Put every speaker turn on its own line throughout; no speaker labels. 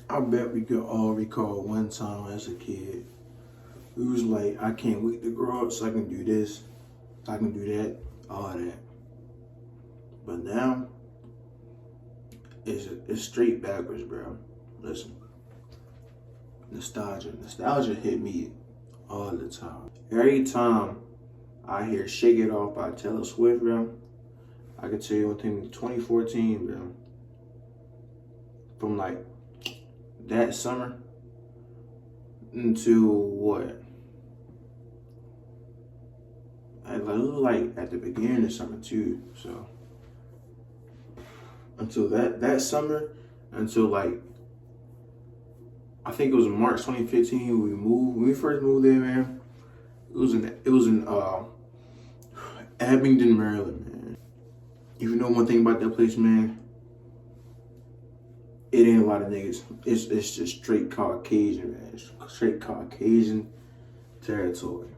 I bet we could all recall one time as a kid. We was like, I can't wait to grow up so I can do this, I can do that, all that. But now, it's straight backwards, bro. Listen, nostalgia hit me all the time. Every time I hear "Shake It Off" by Taylor Swift, bro, I can tell you one thing: 2014, bro. From like that summer into what? It was like at the beginning of summer too. So until that summer, until like I think it was March 2015 we moved. When we first moved there, man, it was in Abingdon, Maryland, man. If you know one thing about that place, man, it ain't a lot of niggas. It's just straight Caucasian, man. It's straight Caucasian territory.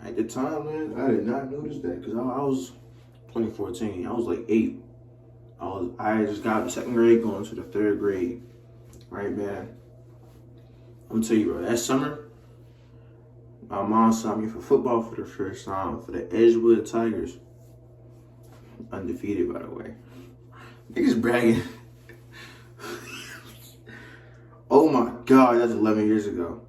At the time, man, I did not notice that because I was 2014. I was like 8. I just got the second grade going to the third grade. Right, man. I'm gonna tell you, bro, that summer, my mom signed me for football for the first time for the Edgewood Tigers. Undefeated, by the way. Niggas bragging. Oh my God, that's 11 years ago.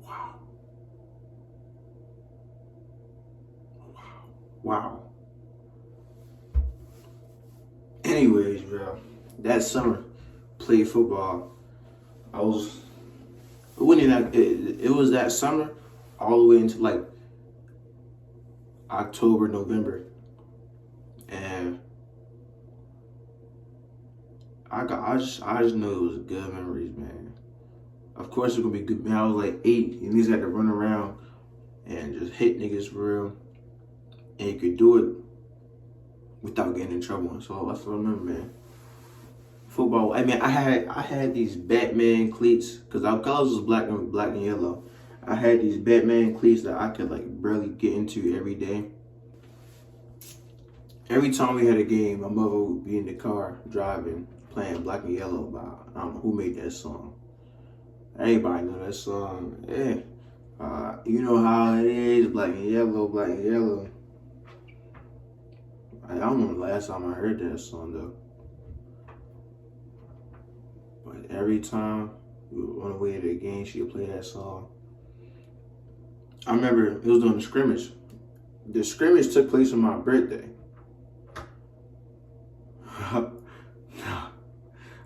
Wow. Wow. Anyways, bro, that summer, played football. I was, it wasn't that, it was that summer all the way into like October, November. And I just know it was good memories, man. Of course it's gonna be good, man. I was like 8, and these had to run around and just hit niggas for real. And you could do it without getting in trouble. So that's what I remember, man. Football. I mean, I had these Batman cleats because our colors was black and yellow. I had these Batman cleats that I could like barely get into every day. Every time we had a game, my mother would be in the car driving, playing Black and Yellow by I don't know who made that song. Everybody know that song. Yeah. You know how it is, black and yellow, black and yellow. I don't know the last time I heard that song though. But every time we were on the way to the game, she would play that song. I remember it was during the scrimmage. The scrimmage took place on my birthday.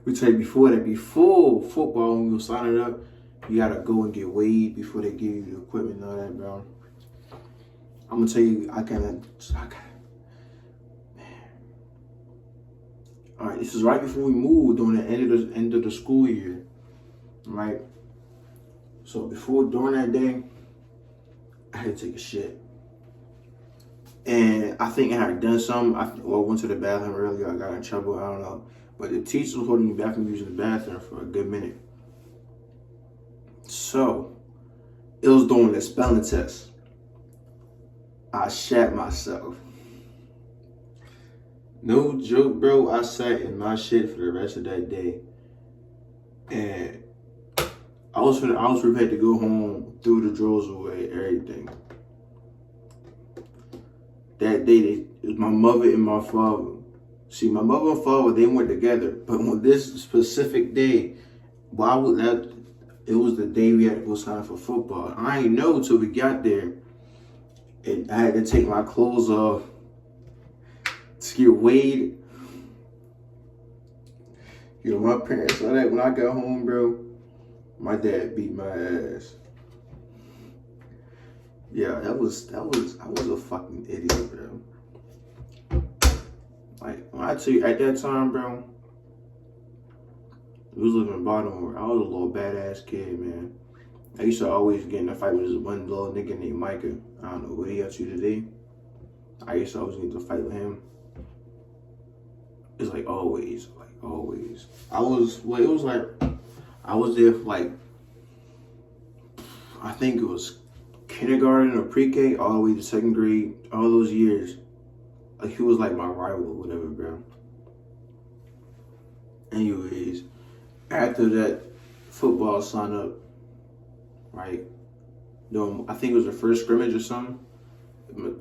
We tell you before football, when we were signing up, you gotta go and get weighed before they give you the equipment and all that, bro. I'm gonna tell you, I gotta, man. All right, this is right before we moved during the end of the school year, right? So during that day, I had to take a shit. And I think I had done something. I went to the bathroom earlier. I got in trouble. I don't know. But the teacher was holding me back from using the bathroom for a good minute. So, it was during the spelling test. I shat myself. No joke, bro. I sat in my shit for the rest of that day. And I was prepared to go home, threw the drawers away, everything. That day, it was my mother and my father. See, my mother and father, they went together. But on this specific day, it was the day we had to go sign for football. I ain't know until we got there. And I had to take my clothes off to get weighed. You know, my parents saw that when I got home, bro. My dad beat my ass. Yeah, I was a fucking idiot, bro. Like, when I tell you, at that time, bro, we was living in Baltimore. I was a little badass kid, man. I used to always get in a fight with this one little nigga named Micah. I don't know what he up to today. I used to always get into a fight with him. It's like always. I was there for like, I think it was kindergarten or pre-K all the way to second grade, all those years, like he was like my rival or whatever, bro. Anyways, after that football sign up, right? I think it was the first scrimmage or something.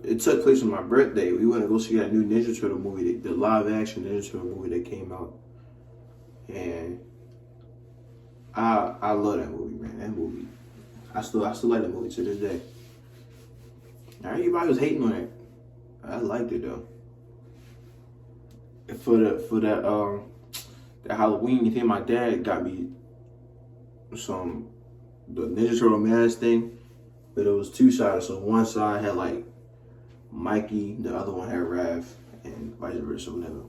It took place on my birthday. We went to go see that new Ninja Turtle movie, the live action Ninja Turtle movie that came out. And I love that movie, man. That movie. I still like that movie to this day. Now, everybody was hating on it. I liked it though. For that Halloween, you think my dad got me the Ninja Turtle mask thing, but it was two sides. So one side had like Mikey, the other one had Raph, and vice versa, whatever.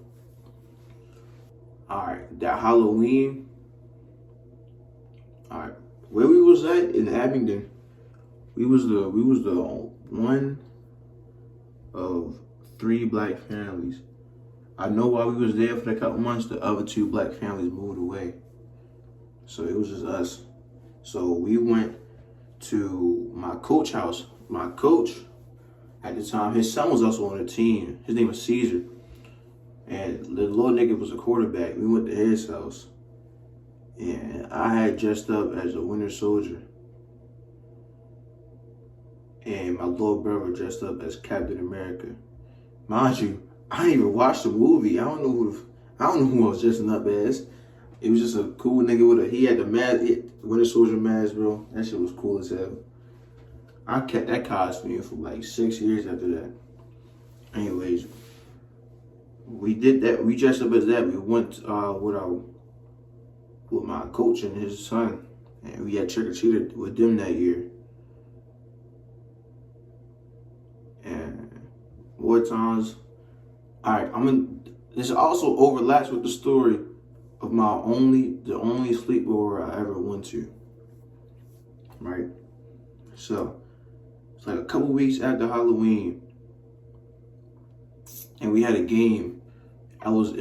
Alright, that Halloween, alright, where we was at in Abingdon, we was the one of 3 black families. I know while we was there for a couple months, the other 2 black families moved away. So it was just us. So we went to my coach house. My coach, at the time, his son was also on the team. His name was Caesar. And the little nigga was a quarterback. We went to his house. And I had dressed up as a Winter Soldier. And my little brother dressed up as Captain America. Mind you, I didn't even watch the movie. I don't know who I was dressing up as. It was just a cool nigga he had the mask, Winter Soldier mask, bro. That shit was cool as hell. I kept that costume for like 6 years after that. Anyways, we did that. We dressed up as that. We went with my coach and his son, and we had trick or treated with them that year. And more times. All right, this also overlaps with the story of the only sleepover I ever went to. Right? So, it's like a couple weeks after Halloween, and we had a game. It was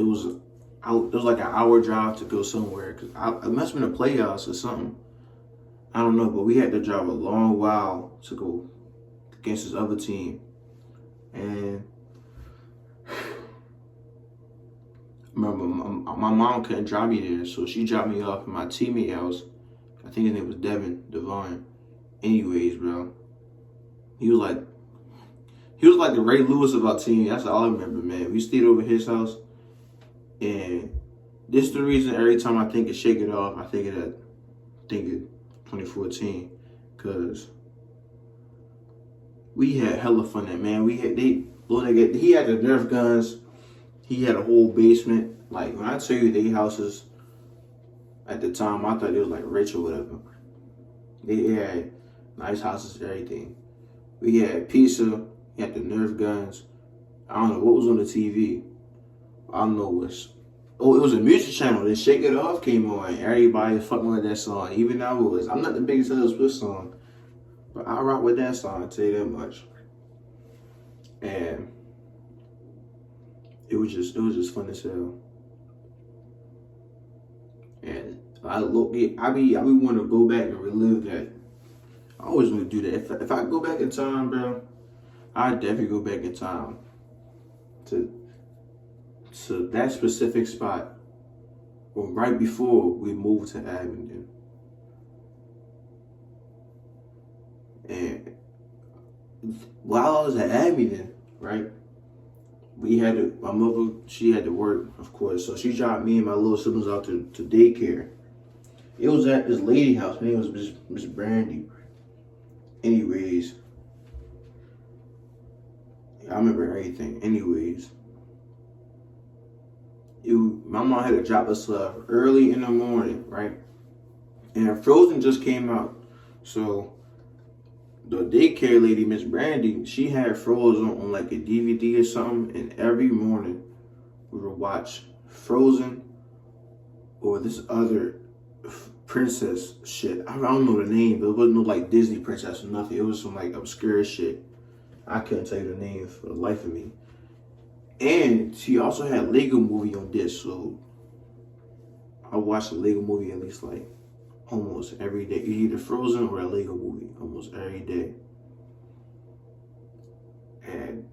like an hour drive to go somewhere. Cause it must have been a playoffs or something. I don't know, but we had to drive a long while to go against this other team. And remember, my mom couldn't drive me there, so she dropped me off at my teammate house. I think his name was Devin. Anyways, bro, he was like the Ray Lewis of our team. That's all I remember, man. We stayed over his house, and this is the reason every time I think of Shake It Off, I think of 2014, cause we had hella fun there, man. He had the Nerf guns. He had a whole basement. Like, when I tell you they houses, at the time, I thought it was like rich or whatever. They had nice houses and everything. We had pizza. He had the Nerf guns. I don't know what was on the TV. I don't know what's. Oh, it was a music channel. Then Shake It Off came on. Everybody was fucking with that song. Even I was. I'm not the biggest Taylor Swift song, but I rock with that song, I'll tell you that much. And it was just fun as hell. And I be wanting to go back and relive that. I always want to do that. If I go back in time, bro, I'd definitely go back in time to that specific spot right before we moved to Abingdon. And while I was at Abingdon, right, my mother, she had to work, of course, so she dropped me and my little siblings out to daycare. It was at this lady house. Her name was Miss Brandy. Anyways, I remember everything. Anyways, my mom had to drop us off early in the morning, right? And Frozen just came out. So the daycare lady, Miss Brandy, she had Frozen on like a DVD or something, and every morning we would watch Frozen or this other princess shit. I don't know the name, but it wasn't no like Disney princess or nothing. It was some like obscure shit. I couldn't tell you the name for the life of me. And she also had Lego Movie on disc, so I watched the Lego Movie at least like almost every day. Either Frozen or a Lego Movie almost every day.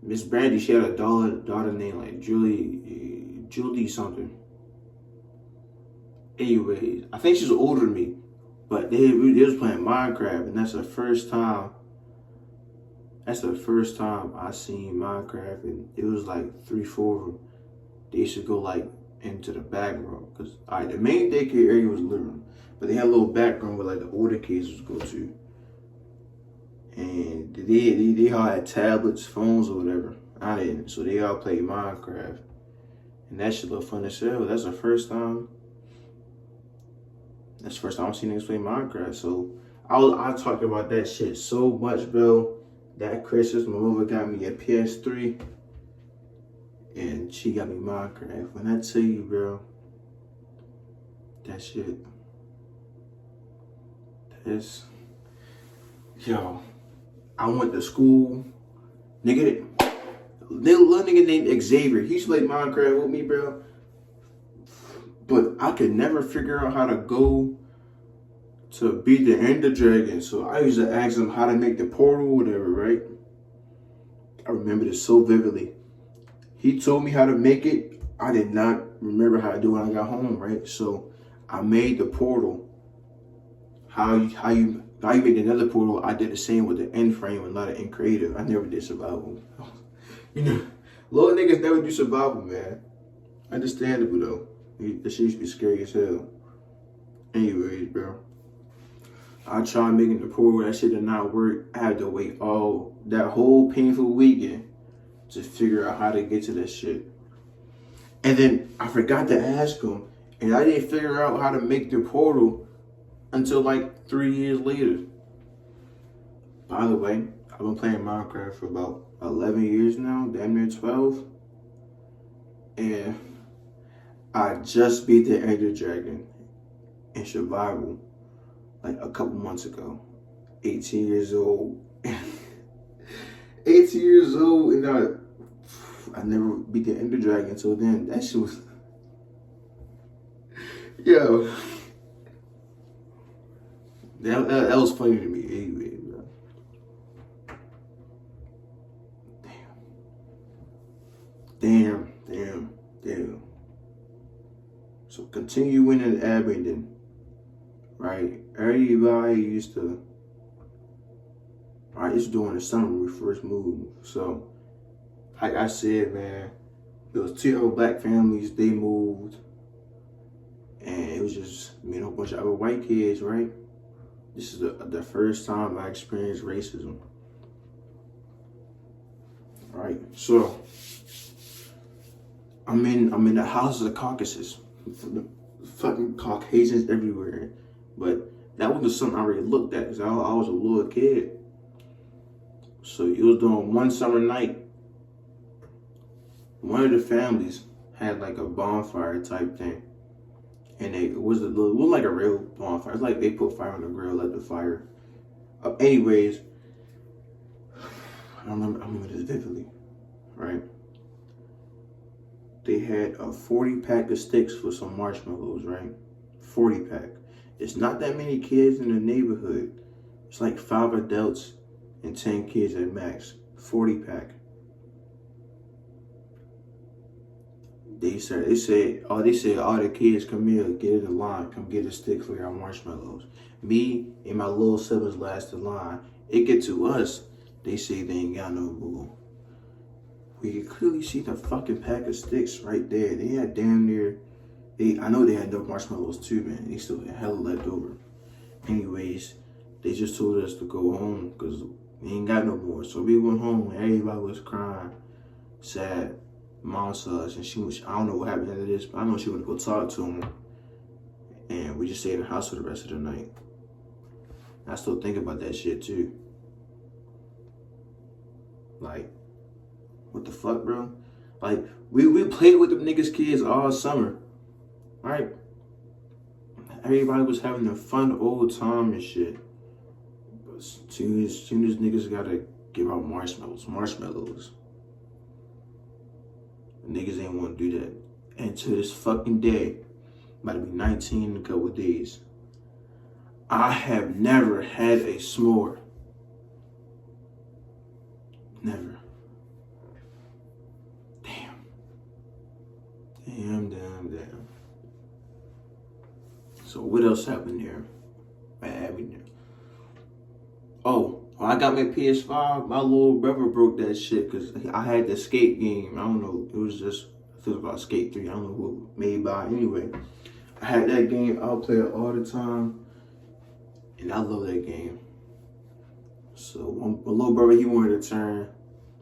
Miss Brandy, she had a daughter named like Julie something. Anyways, I think she's older than me, but they was playing Minecraft, and that's the first time. That's the first time I seen Minecraft, and it was like 3, 4 of them. They used to go like into the back room, cause the main daycare area was the living room, but they had a little back room where like the older kids would go to, and they all had tablets, phones, or whatever. I didn't, so they all played Minecraft, and that shit looked fun as hell. That's the first time. That's the first time I've seen niggas play Minecraft. So I talked about that shit so much, bro. That Christmas, my mother got me a PS3, and she got me Minecraft. When I tell you, bro, that shit, yo, I went to school, nigga, little nigga named Xavier. He used to play Minecraft with me, bro. But I could never figure out how to go to beat the Ender Dragon. So I used to ask him how to make the portal or whatever, right? I remember this so vividly. He told me how to make it. I did not remember how to do it when I got home, right? So I made the portal. How you make another portal, I did the same with the end frame and not the end creative. I never did survival. You know, little niggas never do survival, man. Understandable though. That shit used to be scary as hell. Anyways, bro. I tried making the portal, that shit did not work. I had to wait all that whole painful weekend to figure out how to get to that shit. And then I forgot to ask him, and I didn't figure out how to make the portal until like 3 years later. By the way, I've been playing Minecraft for about 11 years now, damn near 12. And I just beat the Ender Dragon in survival like a couple months ago. 18 years old. 18 years old, and I never beat the Ender Dragon until then. That shit was, yo, that was funny to me anyway, bro. Damn. So continue winning Abingdon, right? Everybody used to, I used to do in the summer when we first moved. So, like I said, man, there was 2 other black families, they moved, and it was just me and a whole bunch of other white kids, right? This is the first time I experienced racism, right? So, I'm in the House of the Caucasus, fucking Caucasians everywhere, but that wasn't something I already looked at because I was a little kid. So it was doing one summer night. One of the families had like a bonfire type thing, and it wasn't like a real bonfire. It's like they put fire on the grill, let the fire. Anyways, I remember this vividly, right? They had a 40-pack of sticks for some marshmallows, right? 40-pack. It's not that many kids in the neighborhood. It's like 5 adults and 10 kids at max. 40-pack. They said all the kids come here, get in the line, come get a stick for your marshmallows. Me and my little siblings last in line. It get to us, they say they ain't got no boo. We could clearly see the fucking pack of sticks right there. They had damn near, I know they had enough marshmallows too, man. They still had hella left over. Anyways, they just told us to go home because we ain't got no more. So we went home and everybody was crying, sad. Mom saw us and I don't know what happened after this, but I know she went to go talk to him. And we just stayed in the house for the rest of the night. I still think about that shit too. Like, what the fuck, bro? Like, we played with them niggas kids all summer, right? Everybody was having a fun old time and shit. But soon as niggas gotta give out marshmallows. Niggas ain't want to do that. And to this fucking day, about to be 19 in a couple of days, I have never had a s'more. Never. So what else happened there? Oh, when I got my PS5, my little brother broke that shit because I had the skate game. I don't know. It was just, I think about Skate 3. I don't know who made by. Anyway, I had that game. I'll play it all the time. And I love that game. So my little brother, he wanted to turn.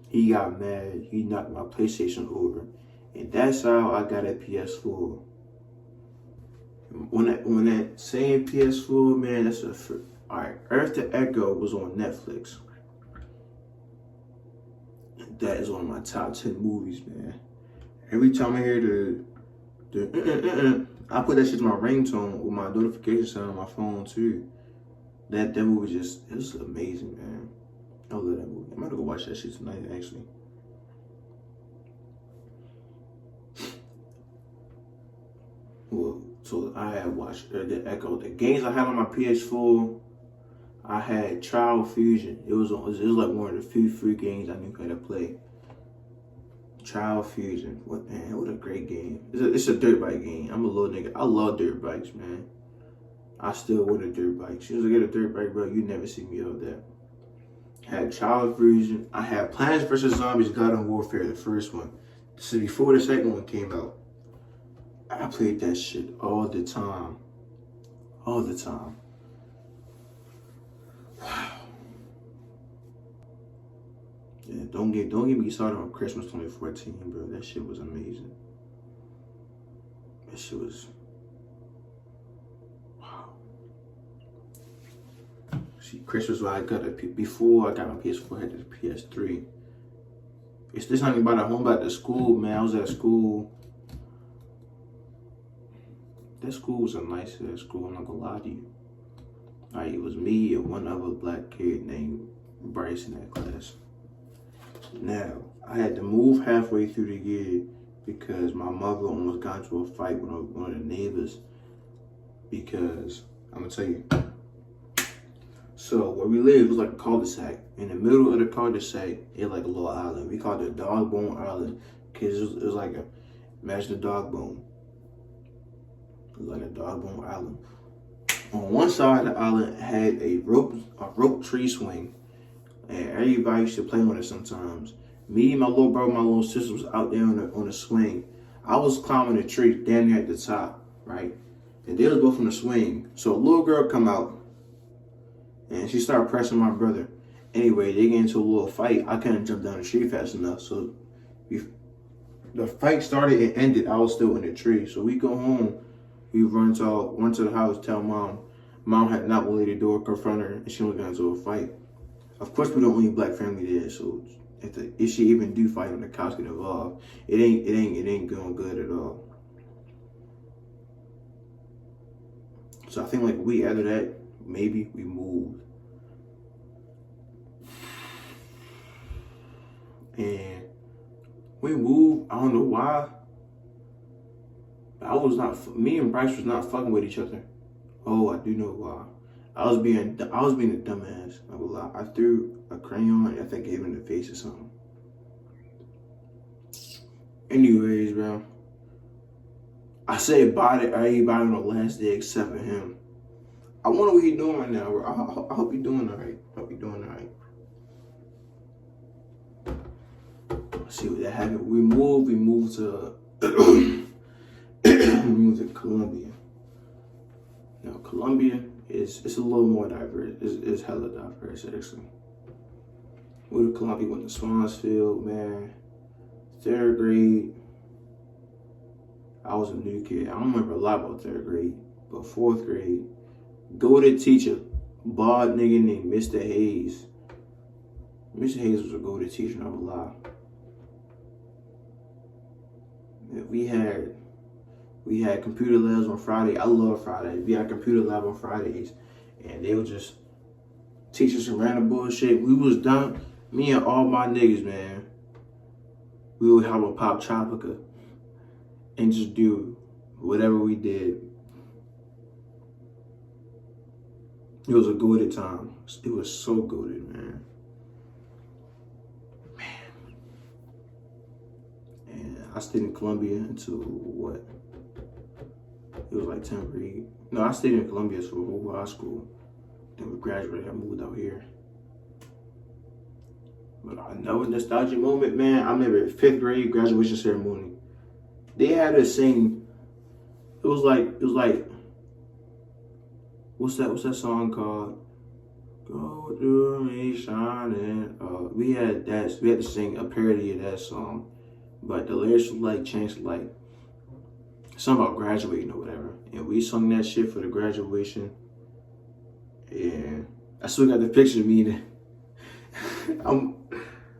He got mad. He knocked my PlayStation over. And that's how I got a PS4. When that same PS4, man, that's alright, Earth to Echo was on Netflix. That is one of my top 10 movies, man. Every time I hear I put that shit to my ringtone with my notification sound on my phone too. That movie it was amazing, man. I love that movie. I'm gonna go watch that shit tonight, actually. Well, so I had watched the Echo. The games I had on my PS4, I had Trial Fusion. It was like one of the few free games I knew how to play. Trial Fusion. What a great game. It's a dirt bike game. I'm a little nigga. I love dirt bikes, man. I still want a dirt bike. As soon as I get a dirt bike, bro, you never see me out there. Had Trial Fusion. I had Plants vs. Zombies Garden Warfare, the first one. This is before the second one came out. I played that shit all the time. All the time. Wow. Yeah, don't get me started on Christmas 2014, bro. That shit was amazing. That shit was wow. See, Christmas when I got before I got my PS4, I had the PS3. It's this something about at home, about the school, man. I was at school. That school was a nice school, I'm not gonna lie to you. It was me and one other black kid named Bryce in that class. Now, I had to move halfway through the year because my mother almost got into a fight with one of the neighbors. Because, I'm gonna tell you. So, where we lived was like a cul-de-sac. In the middle of the cul-de-sac, it like a little island. We called it Dog Bone Island because it was like imagine a dog bone. It was like a dog bone island. On one side of the island had a rope tree swing. And everybody used to play on it sometimes. Me, my little brother, my little sister was out there on the swing. I was climbing the tree down there at the top, right? And they was both on the swing. So a little girl come out and she started pressing my brother. Anyway, they get into a little fight. I couldn't jump down the tree fast enough. So the fight started and ended. I was still in the tree. So we go home. We run to the house, tell mom. Mom had not opened the door, confront her, and she was got into a fight. Of course, we're the only black family there, so if she even do fight on the couch get involved, it ain't going good at all. So I think like a week after that, maybe we moved. And we moved, I don't know why. Me and Bryce was not fucking with each other. Oh, I do know why. I was being a dumbass. I will lie. I threw a crayon and I think gave him in the face or something. Anyways, bro. I said bye to everybody on the last day except for him. I wonder what he's doing right now, bro. I hope he's doing alright. Let's see what that happened. We moved to we moved to Columbia. Now Columbia it's a little more diverse. It's hella diverse actually. We went to Columbia, went to Swansfield, man. 3rd grade. I was a new kid. I don't remember a lot about 3rd grade, but 4th grade, go to teacher, bald nigga named Mr. Hayes. Mr. Hayes was a go-to teacher, not a lie. We had computer labs on Friday. I love Friday. We had computer lab on Fridays, and they would just teach us some random bullshit. We was done. Me and all my niggas, man. We would have a pop tropica and just do whatever we did. It was a good time. It was so good, man. And I stayed in Columbia until what? It was like 10th grade. No, I stayed in Columbia for whole high school. Then we graduated. I moved out here. But another nostalgic moment, man. I remember 5th grade graduation ceremony. They had us sing. It was like, what's that song called? Go through me shining. We had to sing a parody of that song, but the lyrics was like changed to like something about graduating or whatever. And we sung that shit for the graduation. And I still got the picture of me. I'm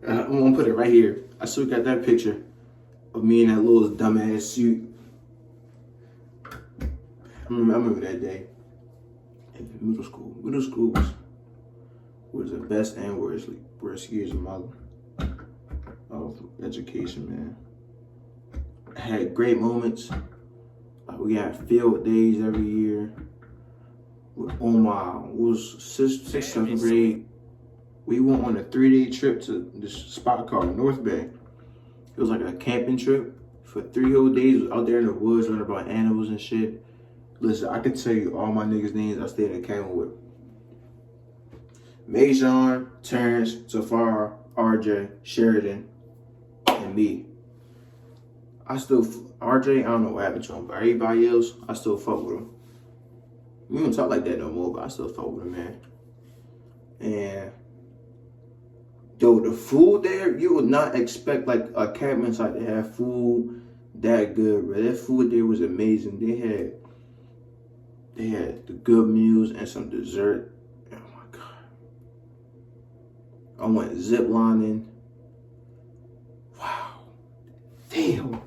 gonna put it right here. I still got that picture of me in that little dumbass suit. I remember that day in middle school. Middle school was the best and worst years of my education, man. I had great moments. We had field days every year. On my sixth, 7th grade, we went on a 3-day trip to this spot called North Bay. It was like a camping trip for 3 whole days. We was out there in the woods learning about animals and shit. Listen, I can tell you all my niggas' names I stayed in the cabin with. Majon, Terrence, Zafar, RJ, Sheridan, and me. RJ, I don't know what happened to him, but everybody else, I still fuck with him. We don't talk like that no more, but I still fuck with him, man. And yo, the food there, you would not expect like a camping site to have food that good, bro. That food there was amazing. They had the good meals and some dessert. Oh my god. I went zip lining. Wow. Damn.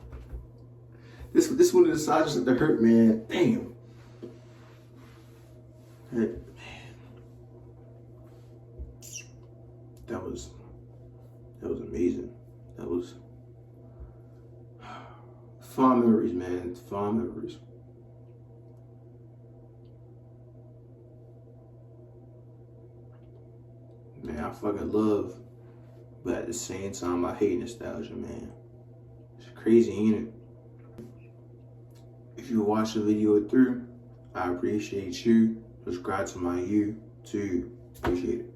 This one of the sides that hurt, man. Damn. Man. That was amazing. That was fond memories, man. Fond memories. Man, I fucking love, but at the same time, I hate nostalgia, man. It's crazy, ain't it? If you watch the video through, I appreciate you. Subscribe to my YouTube. Appreciate it.